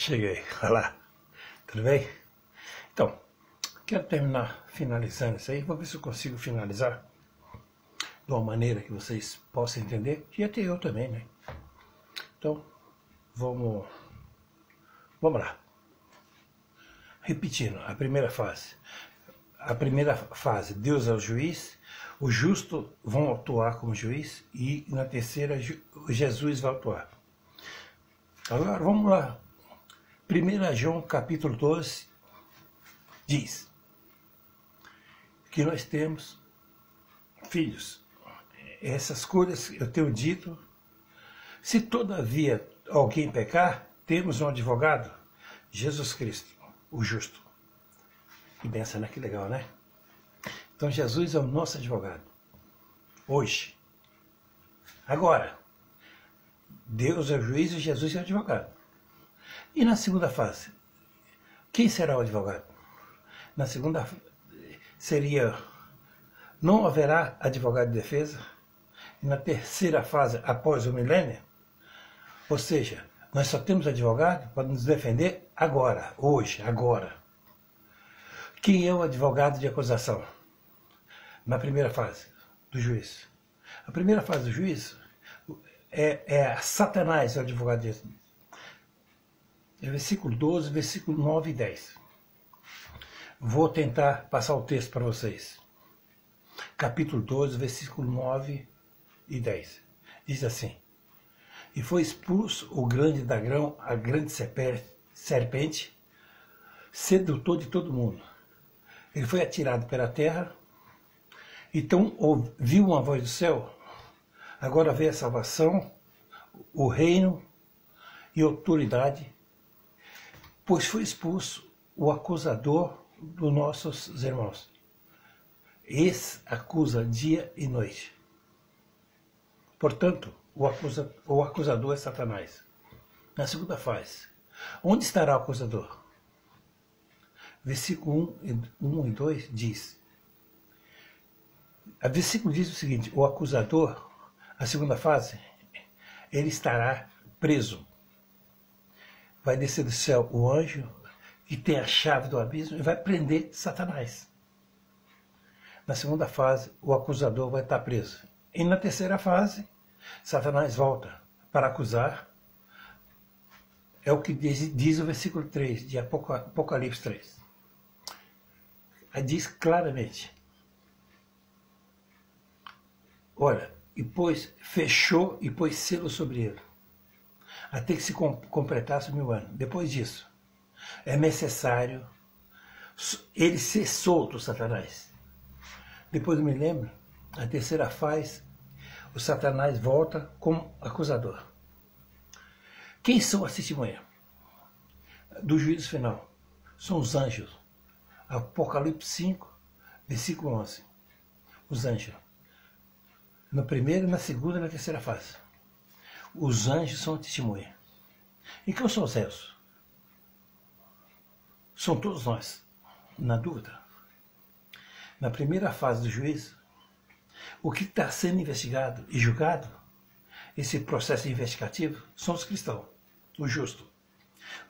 Cheguei, olha lá, tudo bem? Então, quero terminar finalizando isso aí, vou ver se eu consigo finalizar de uma maneira que vocês possam entender, e até eu também, né? Então, vamos lá. Repetindo, a primeira fase. A primeira fase, Deus é o juiz, os justos vão atuar como juiz, e na terceira, Jesus vai atuar. Agora, vamos lá. 1 João capítulo 12 diz que nós temos filhos. Essas coisas eu tenho dito. Se todavia alguém pecar, temos um advogado, Jesus Cristo, o justo. E pensa, né? Que legal, né? Então Jesus é o nosso advogado. Hoje. Agora, Deus é o juiz e Jesus é o advogado. E na segunda fase, quem será o advogado? Na segunda seria, não haverá advogado de defesa. E na terceira fase, após o milênio, ou seja, nós só temos advogado para nos defender agora, hoje, agora. Quem é o advogado de acusação? Na primeira fase do juiz. A primeira fase do juiz é Satanás, o advogado de versículo 12, versículo 9 e 10. Vou tentar passar o texto para vocês. Capítulo 12, versículo 9 e 10. Diz assim: E foi expulso o grande dragão, a grande serpente, sedutor de todo mundo. Ele foi atirado pela terra, então ouviu uma voz do céu: Agora veio a salvação, o reino e autoridade, pois foi expulso o acusador dos nossos irmãos. Esse acusa dia e noite. Portanto, o acusador é Satanás. Na segunda fase, onde estará o acusador? Versículo 1 e 2 diz. O versículo diz o seguinte: o acusador, a segunda fase, ele estará preso. Vai descer do céu o anjo que tem a chave do abismo e vai prender Satanás. Na segunda fase, o acusador vai estar preso. E na terceira fase, Satanás volta para acusar. É o que diz o versículo 3 de Apocalipse 3. Aí diz claramente: olha, e fechou e pôs selo sobre ele, até que se completasse 1000 anos. Depois disso, é necessário ele ser solto, Satanás. Depois eu me lembro, a terceira fase, o Satanás volta como acusador. Quem são as testemunhas do juízo final? São os anjos. Apocalipse 5, versículo 11. Os anjos. Na primeira, na segunda e na terceira fase. Os anjos são testemunha. E quem são os réus? São todos nós. Na dúvida. Na primeira fase do juízo, o que está sendo investigado e julgado, esse processo investigativo, são os cristãos, os justos,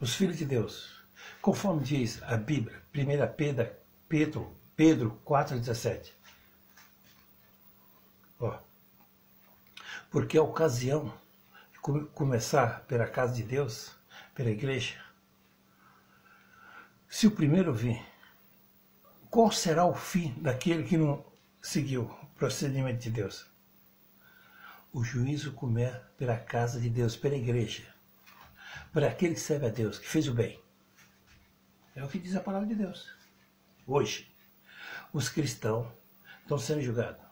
os filhos de Deus. Conforme diz a Bíblia, 1 Pedro 4,17. Porque a ocasião de começar pela casa de Deus, pela igreja, se o primeiro vir, qual será o fim daquele que não seguiu o procedimento de Deus? O juízo começa pela casa de Deus, pela igreja, para aquele que serve a Deus, que fez o bem. É o que diz a palavra de Deus. Hoje, os cristãos estão sendo julgados.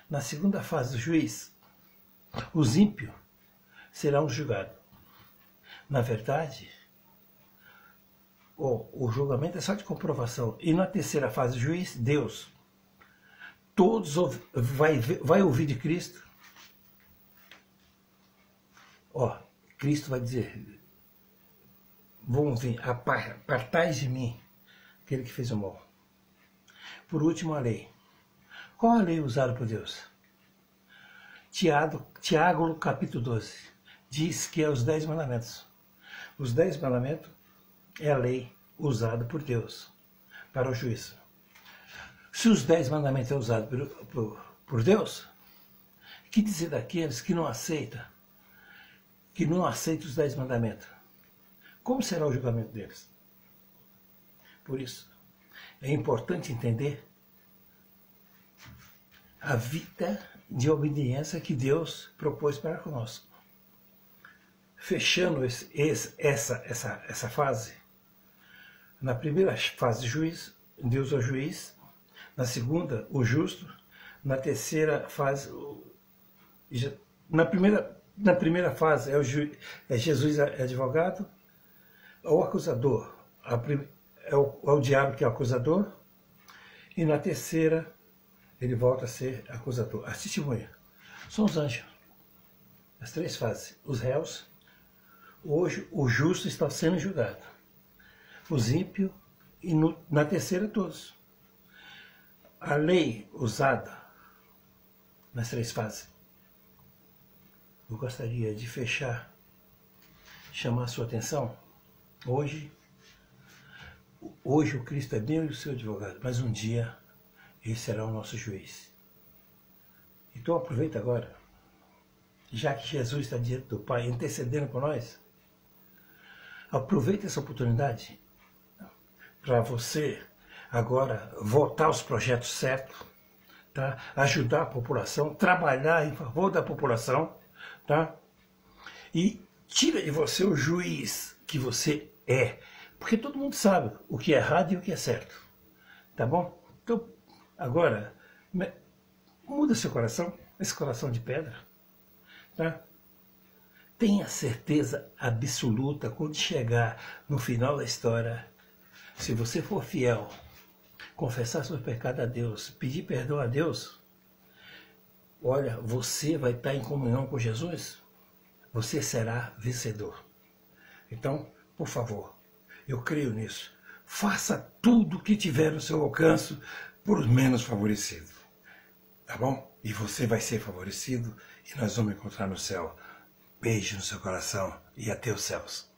Na segunda fase do juiz, os ímpios serão julgados. Na verdade, o julgamento é só de comprovação. E na terceira fase do juiz, Deus, todos vai ouvir de Cristo. Cristo vai dizer: vão vir, apartai de mim, aquele que fez o mal. Por último, a lei. Qual a lei usada por Deus? Tiago, capítulo 12, diz que é os 10 mandamentos. Os 10 mandamentos é a lei usada por Deus para o juízo. Se os 10 mandamentos é usado por Deus, que dizer daqueles que não aceitam os 10 mandamentos? Como será o julgamento deles? Por isso, é importante entender a vida de obediência que Deus propôs para conosco. Fechando essa fase, na primeira fase, juiz, Deus é o juiz. Na segunda, o justo. Na terceira fase, na primeira fase é Jesus advogado, o acusador, é o diabo que é o acusador, e na terceira ele volta a ser acusador. A testemunha são os anjos. As 3 fases. Os réus, hoje o justo está sendo julgado. Os ímpios e na terceira todos. A lei usada nas 3 fases. Eu gostaria de fechar, chamar a sua atenção. Hoje o Cristo é meu e o seu advogado, mas um dia ele será o nosso juiz. Então aproveita agora, já que Jesus está diante do Pai, intercedendo por nós, aproveita essa oportunidade para você agora votar os projetos certos, tá? Ajudar a população, trabalhar em favor da população, tá? E tira de você o juiz que você é, porque todo mundo sabe o que é errado e o que é certo, tá bom? Então, agora, muda seu coração, esse coração de pedra, tá? Tenha certeza absoluta, quando chegar no final da história, se você for fiel, confessar seu pecado a Deus, pedir perdão a Deus, olha, você vai estar em comunhão com Jesus, você será vencedor. Então, por favor, eu creio nisso. Faça tudo o que tiver no seu alcance por os menos favorecidos. Tá bom? E você vai ser favorecido e nós vamos encontrar no céu. Beijo no seu coração e até os céus.